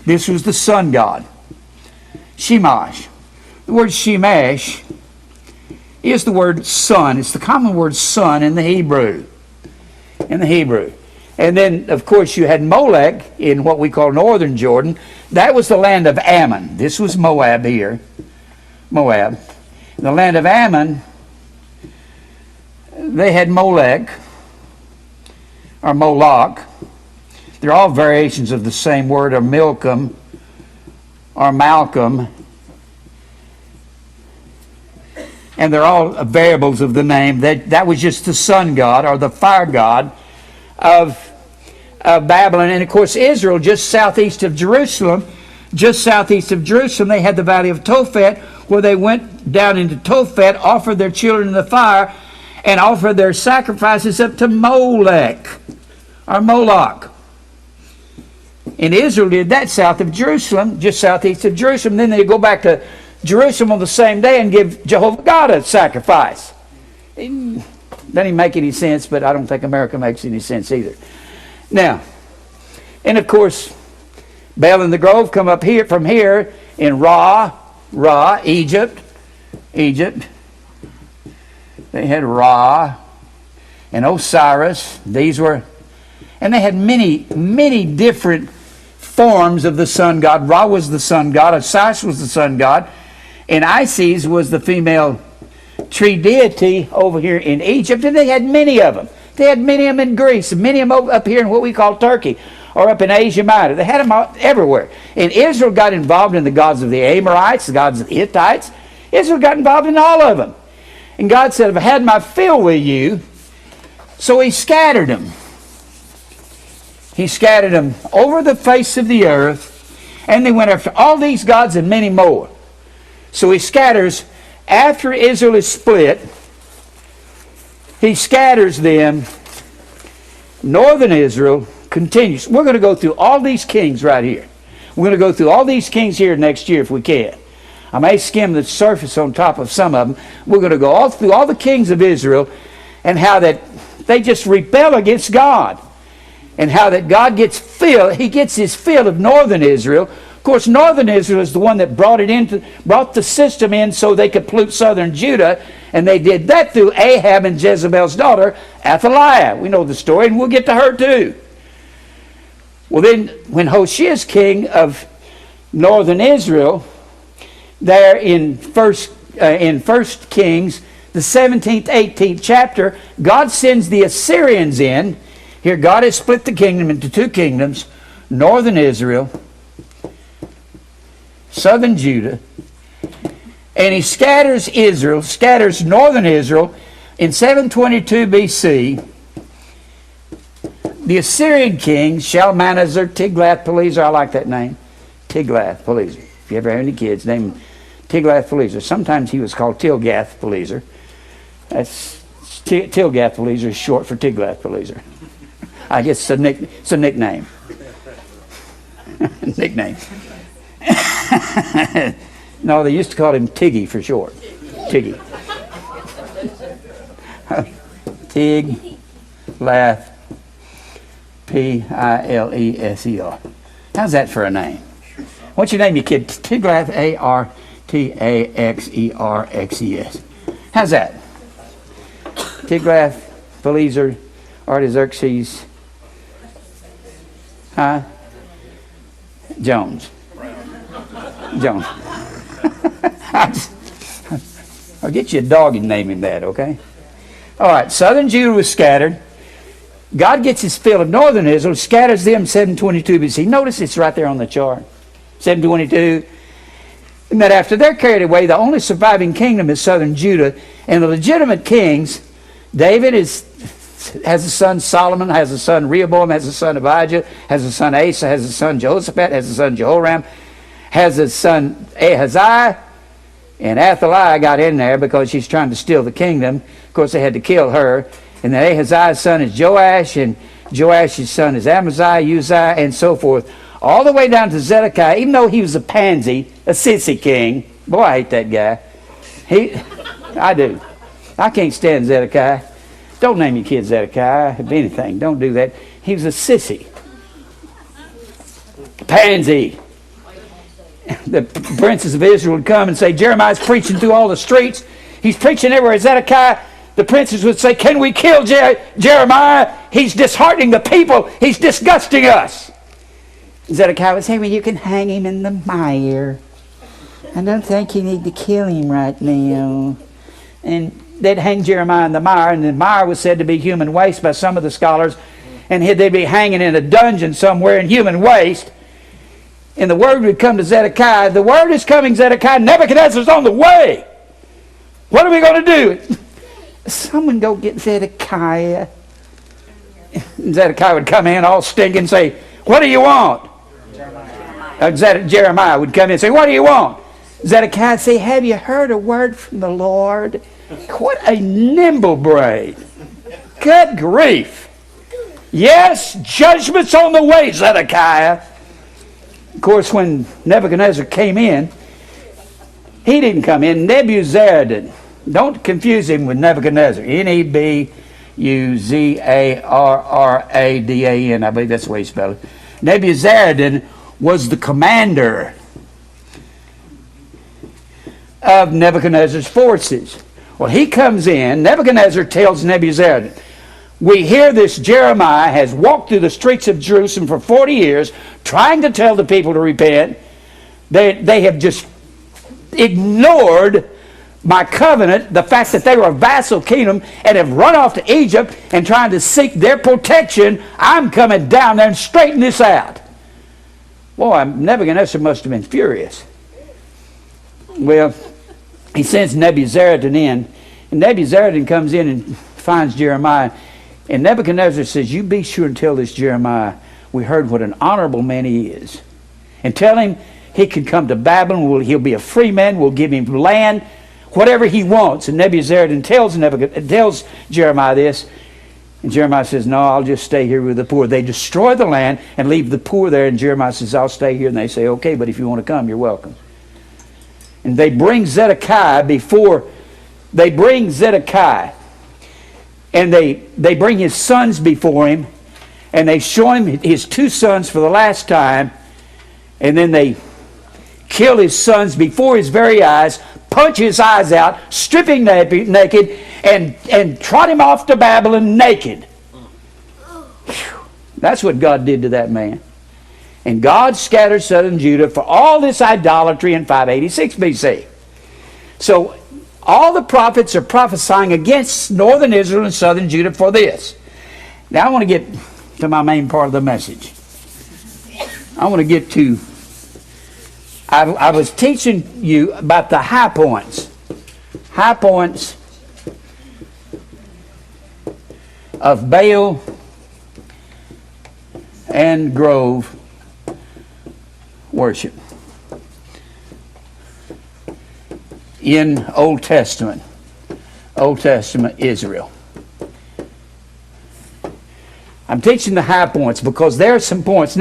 This was the sun god. Shemash. The word Shemash is the word sun. It's the common word sun in the Hebrew. In the Hebrew. And then, of course, you had Molech in what we call northern Jordan. That was the land of Ammon. This was Moab here. Moab. In the land of Ammon, they had Molech, or Moloch. They're all variations of the same word, or Milcom, or Malcolm. And they're all variables of the name. That was just the sun god, or the fire god of Babylon. And of course, Israel, just southeast of Jerusalem, they had the valley of Tophet, where they went down into Tophet, offered their children in the fire, and offered their sacrifices up to Molech, or Moloch. And Israel did that south of Jerusalem, just southeast of Jerusalem. Then they go back to Jerusalem on the same day and give Jehovah God a sacrifice. It doesn't even make any sense, but I don't think America makes any sense either. Now, and of course, Baal and the Grove come up here from here in Egypt. They had Ra and Osiris. These were, and they had many different forms of the sun god. Ra was the sun god, Osiris was the sun god, and Isis was the female tree deity over here in Egypt, and they had many of them. They had many of them in Greece, and many of them up here in what we call Turkey, or up in Asia Minor. They had them everywhere. And Israel got involved in the gods of the Amorites, the gods of the Hittites. Israel got involved in all of them. And God said, "I've had my fill with you." So he scattered them. He scattered them over the face of the earth, and they went after all these gods and many more. So he scatters, after Israel is split, he scatters them. Northern Israel continues. We're going to go through all these kings right here. We're going to go through all these kings here next year if we can. I may skim the surface on top of some of them. We're going to go all through all the kings of Israel and how that they just rebel against God. And how that God gets he gets his fill of northern Israel. Of course, northern Israel is the one that brought the system in so they could pollute southern Judah, and they did that through Ahab and Jezebel's daughter, Athaliah. We know the story, and we'll get to her too. Well, then, when Hoshea is king of northern Israel, there in First Kings, the 17th, 18th chapter, God sends the Assyrians in. Here, God has split the kingdom into two kingdoms, northern Israel, southern Judah, and he scatters northern Israel in 722 BC. The Assyrian king, Shalmaneser, Tiglath-Pileser, I like that name, Tiglath-Pileser. If you ever have any kids, name him Tiglath-Pileser. Sometimes he was called Tilgath-Pileser. Tilgath-Pileser is short for Tiglath-Pileser. I guess it's a nickname. Nickname. No, they used to call him Tiggy for short. Tiggy. Tiglath. Pileser. How's that for a name? What's your name, you kid? Tiglath, Artaxerxes. How's that? Tiglath-Pileser, Artaxerxes. Huh? Jones. I'll get you a dog and name him that, okay? All right, southern Judah was scattered. God gets his fill of northern Israel, scatters them 722 BC. Notice it's right there on the chart. 722. And that after they're carried away, the only surviving kingdom is southern Judah. And the legitimate kings, David has a son Solomon, has a son Rehoboam, has a son Abijah, has a son Asa, has a son Jehoshaphat, has a son Jehoram, has a son Ahaziah, and Athaliah got in there because she's trying to steal the kingdom. Of course, they had to kill her. And then Ahaziah's son is Joash, and Joash's son is Amaziah, Uzziah, and so forth. All the way down to Zedekiah, even though he was a pansy, a sissy king. Boy, I hate that guy. I do. I can't stand Zedekiah. Don't name your kid Zedekiah, if anything. Don't do that. He was a sissy. Pansy. the princes of Israel would come and say, Jeremiah's preaching through all the streets. He's preaching everywhere. Zedekiah, the princes would say, can we kill Jeremiah? He's disheartening the people. He's disgusting us. Zedekiah would say, well, you can hang him in the mire. I don't think you need to kill him right now. And they'd hang Jeremiah in the mire, and the mire was said to be human waste by some of the scholars. And they'd be hanging in a dungeon somewhere in human waste. And the word would come to Zedekiah, the word is coming, Zedekiah, Nebuchadnezzar's on the way. What are we going to do? Someone go get Zedekiah. And Zedekiah would come in all stinking and say, what do you want? Jeremiah would come in and say, what do you want? Zedekiah would say, have you heard a word from the Lord? What a nimble brain. Good grief. Yes, judgment's on the way, Zedekiah. Of course, when Nebuchadnezzar came in, he didn't come in. Nebuzaradan. Don't confuse him with Nebuchadnezzar. Nebuzaradan. I believe that's the way you spell it. Nebuzaradan was the commander of Nebuchadnezzar's forces. Well, he comes in. Nebuchadnezzar tells Nebuzaradan, we hear this Jeremiah has walked through the streets of Jerusalem for 40 years trying to tell the people to repent. They have just ignored my covenant, the fact that they were a vassal kingdom, and have run off to Egypt and trying to seek their protection. I'm coming down there and straighten this out. Boy, Nebuchadnezzar must have been furious. Well, he sends Nebuzaradan in, and Nebuzaradan comes in and finds Jeremiah. And Nebuchadnezzar says, you be sure and tell this Jeremiah, we heard what an honorable man he is. And tell him he can come to Babylon, he'll be a free man, we'll give him land, whatever he wants. And Nebuzaradan tells Jeremiah this. And Jeremiah says, no, I'll just stay here with the poor. They destroy the land and leave the poor there. And Jeremiah says, I'll stay here. And they say, okay, but if you want to come, you're welcome. And they bring Zedekiah and they bring his sons before him, and they show him his two sons for the last time, and then they kill his sons before his very eyes, punch his eyes out, strip him naked, and trot him off to Babylon naked. Whew. That's what God did to that man. And God scattered southern Judah for all this idolatry in 586 BC. So all the prophets are prophesying against northern Israel and southern Judah for this. Now I want to get to my main part of the message. I want to get to, I was teaching you about the high points. High points of Baal and Grove worship in Old Testament Israel. I'm teaching the high points because there are some points.